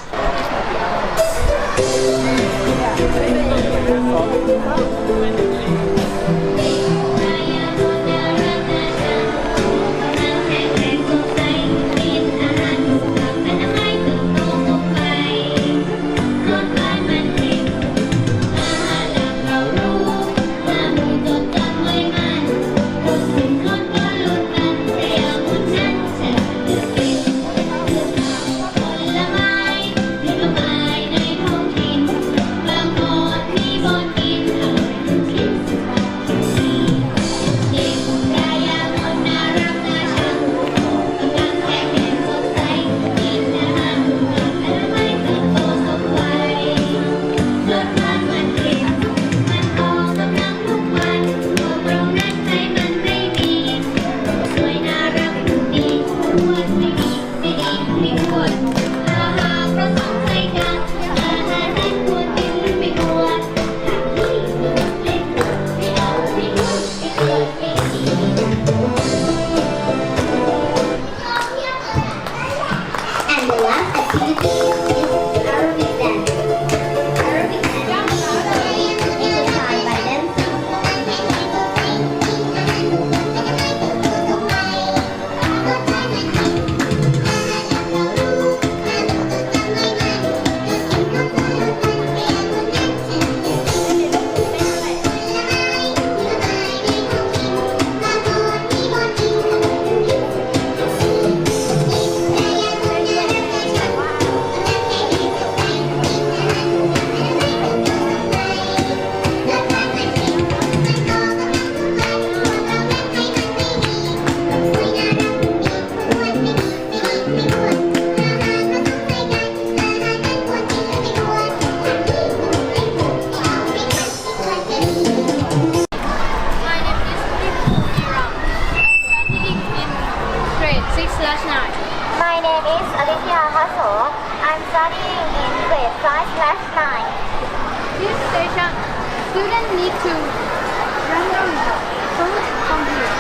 This station, students need to random food from here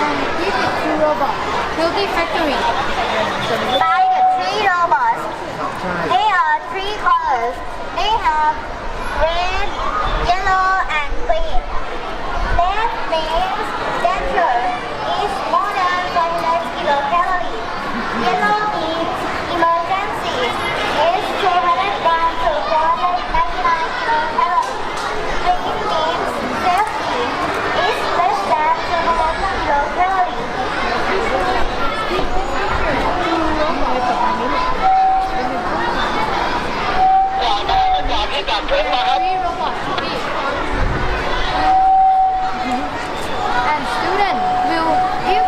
and give it to robots. Healthy factory. Buy the 3 robots. They are 3 colors. They have red, yellow, and green. That means danger is more than 500 kilocalories. Yellow means emergency is 200 grams to 499 kilocalories. Green means safety is less than 200 kilocalories. And students will give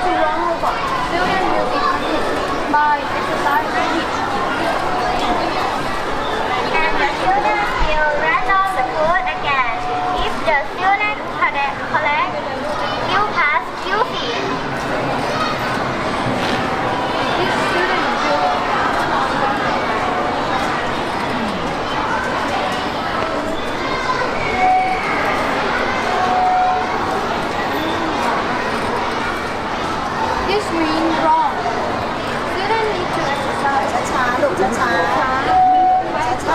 to wrong robot. Students will be punished by exercise habits. And the student will random the food again. If the student collect, you pass duty. This student will This means wrong. Students need to exercise. ช้าๆลูกช้าๆช้าๆต้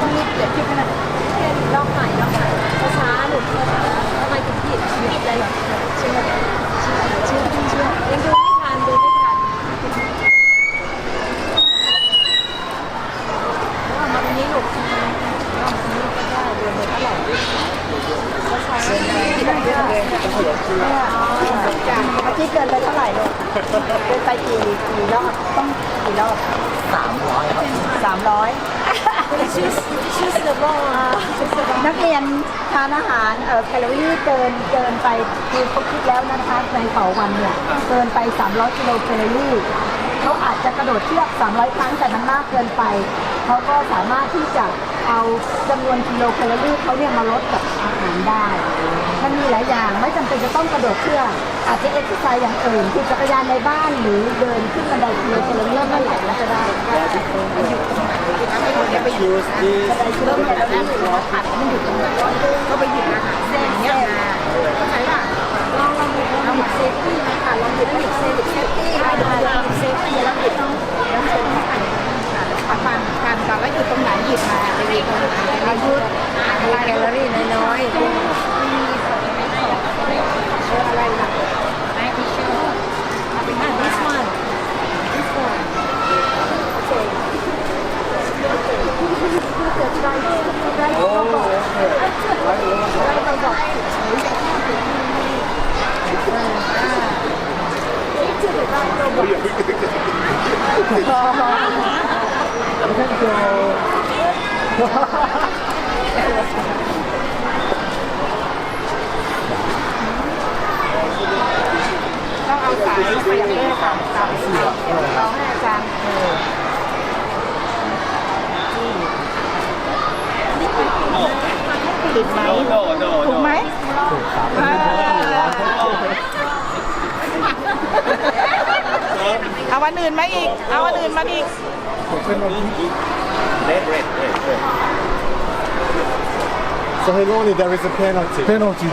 องรีบเก็บขึ้นมาลองใหม่ช้าๆลูกทำไมถึงผิดอะไรหรอเชื่อยังดูไม่ทันเอามาตรงนี้ลูกเอาตรงนี้ก็ได้เดินไปเท่าไหร่ช้าๆผิดอะไรเมื่อกี้เกินไปเท่าไหร่ลูกเกินไปกี่รอบต้องกี่รอบ300นักเรียนทานอาหารแคลอรี่เกินไปคือเขาคิดแล้วนะคะในต่อวันเนี่ยเกินไป300กิโลแคลอรี่เขาอาจจะกระโดดเชือก300ครั้งแต่มันมากเกินไปเขาก็สามารถที่จะ เอาจำนวนกิโลแคลอรี่เขาเนี่ยมาลดกับอาหารได้มันมีหลายอย่างไม่จำเป็นจะต้องกระโดดเชือกอาจจะเอ็กซ์ไซส์อย่างอื่นคือจักรยานในบ้านหรือเดินขึ้นบันไดกิโลแคลอรี่เมื่อไหร่ก็ได้จะไปหยุดเริ่มแต่แรกหัวผัดมันอยู่ตรงไหนก็ไปหยิบอาหารเส้นเนี่ยเข้าใจป่ะลองหยิบเซฟตี้นะคะลองหยิบเซฟตี้ได้เซฟตี้แล้วหยิบต้องผ่านก่อนแล้วหยิบตรงไหนหยิบมาไปหยิบตรงไหนอายุแคลอรี่น้อยๆอะไรล่ะไม่พิเศษthis oneต้องเอาสายเสียบด้วยค่ะสายเสียบเราให้อาจารย์ติดไหมถูกไหมถูกครับเอาวันอื่นมาอีกเอาวันอื่นมาอีกSo Heloni, there is a penalty. Penalty.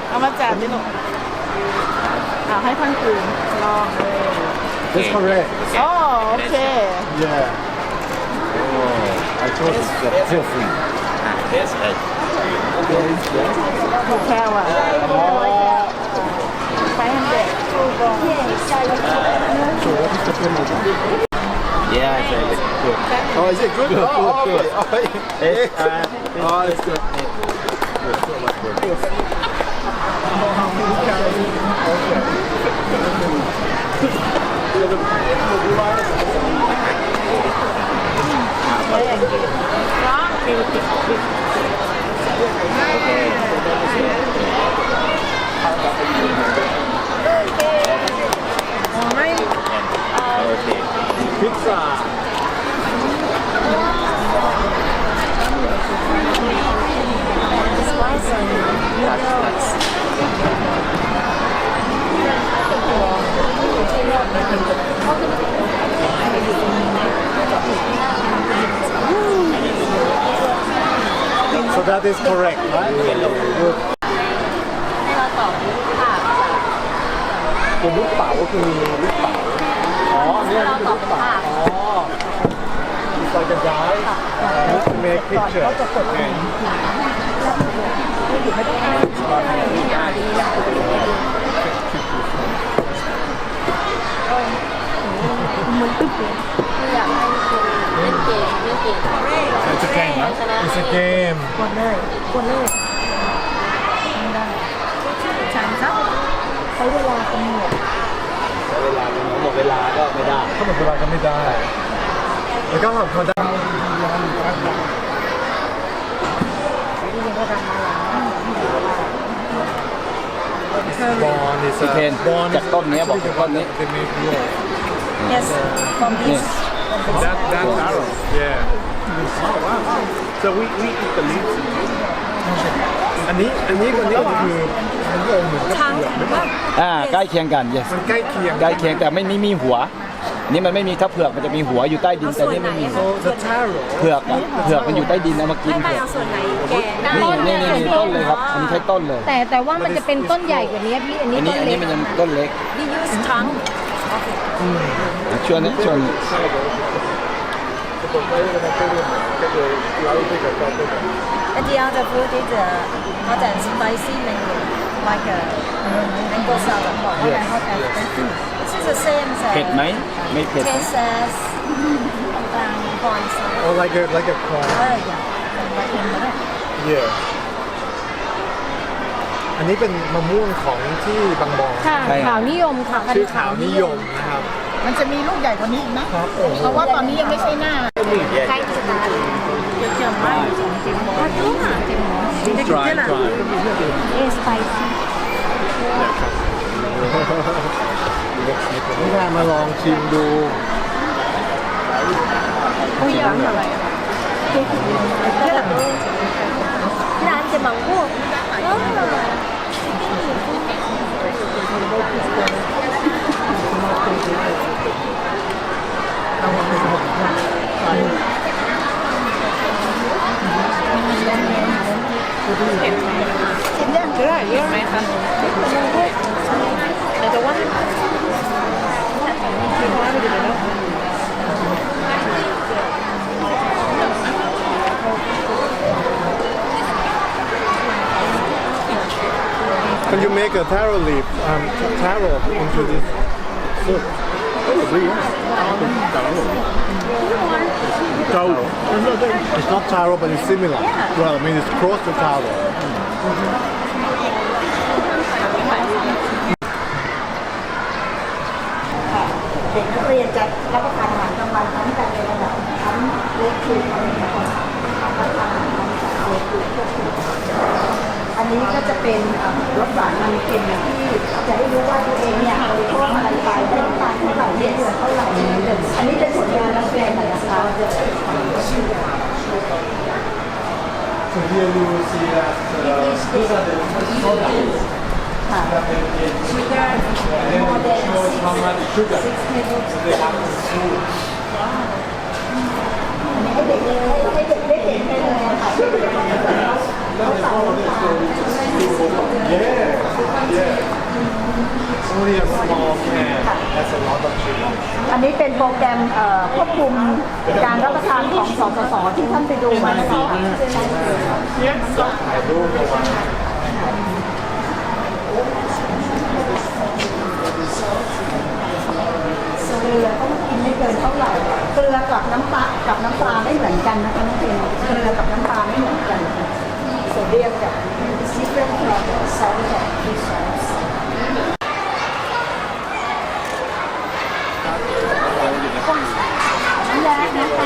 เอามาแจกนี่หนูเอาให้ท่านอื่นลองเลย That's correct. โอ้โอเค Yeah. Oh, I thought it's different. Yes, yes. ถูกแค่ว่ะไปให้เด็ก So what is the penalty? Yeah, it's good. Oh, is it good? Good, Oh, good, okay. good. Oh, it's good. Pizza. So that is correct, right? Good. ให้เราตอบลูกค่ะ คือลูกเป๋าคือลูกเป๋าอ๋อเนี่ยคือลูกเป๋าอ๋อ It's like a die to make picture. Okay. มันตึ๊บเลยอยากให้คุณเล่นเกมIt's a game, huh? It's a game. กดเลยไม่ได้ฉันครับใช้เวลากำหนด เวลาหมดเวลาก็ไม่ได้ ถ้าหมดเวลาก็ไม่ได้แล้วก็พอได้ Born is พี่เพน born จากต้นนี้บอกจากต้นนี้ They make wool. Yes from this That arrow. Yeah. Oh wow. So we eat the leaves. อันนี้ก็คือมันก็เหมือนกับเปลือกหรือเปล่า ใกล้เคียงกัน yes มันใกล้เคียง ใกล้เคียงแต่ไม่มีหัว นี่มันไม่มีถ้าเผือกมันจะมีหัวอยู่ใต้ดินแต่นี่ไม่มี So the taro. เผือกมันอยู่ใต้ดินเอามากินเผือก ส่วนไหนแก นี่ต้นเลยครับอันนี้ใช้ต้นเลย แต่ว่ามันจะเป็นต้นใหญ่กว่านี้พี่อันนี้ อันนี้มันยังต้นเล็ก We use trunk ช่วงนี้ And the other food is hot and spicy mango, like a mango salad, hot and spicy. This is the same as เผ็ดไหมไม่เผ็ด taste as corn salad. Oh, like a corn. Yeah. อันนี้เป็นมะม่วงของที่บางบอน ค่ะขาวนิยมค่ะ ชื่อขาวนิยมนะครับ มันจะมีลูกใหญ่กว่านี้อีกนะเพราะว่าตอนนี้ยังไม่ใช่หน้าใช่จุดนั้นเจียวมากเจียวหมูเจียวหมู dry สไปซี่ นี่ค่ะมาลองชิมดู ผู้หญิงอะไร là anh chị mận của Can you make a taro leaf, taro into this soup? Probably, yes. Taro. It's not taro, but it's similar. Well, I mean, it's close to taro. เด็กนักเรียนจะรับประทานอาหารกลางวันพร้อมกันในระดับชั้นเล็กคือรับประทานอาหารกลางวันเล็กคืออันนี้ก็จะเป็นรสหวานมันเค็มที่จะได้รู้ว่าตัวเองเนี่ยบริโภคอะไรไปได้น้ำตาลเท่าไหร่เนี่ยเท่าไหร่อันนี้เป็นผลงานนักเรียนนะคะ So here you will see that these are the soda. Sugar more than How much sugar they have in food. ให้เด็กได้เห็นไปเลยค่ะ Yeah. Only a small can. That's a lot of sugar. อันนี้เป็นโปรแกรมควบคุมการรับประทานของสสสที่ท่านไปดูมานะคะ ถ่ายรูปเอาไว้ เกลือต้องกินไม่เกินเท่าไหร่เกลือกับน้ำปลาไม่เหมือนกันนะคะน้องเพลงเกลือกับน้ำปลาไม่เหมือนกันโซเดียมกับ different from salt and fish sauce น้ำแดงนะคะ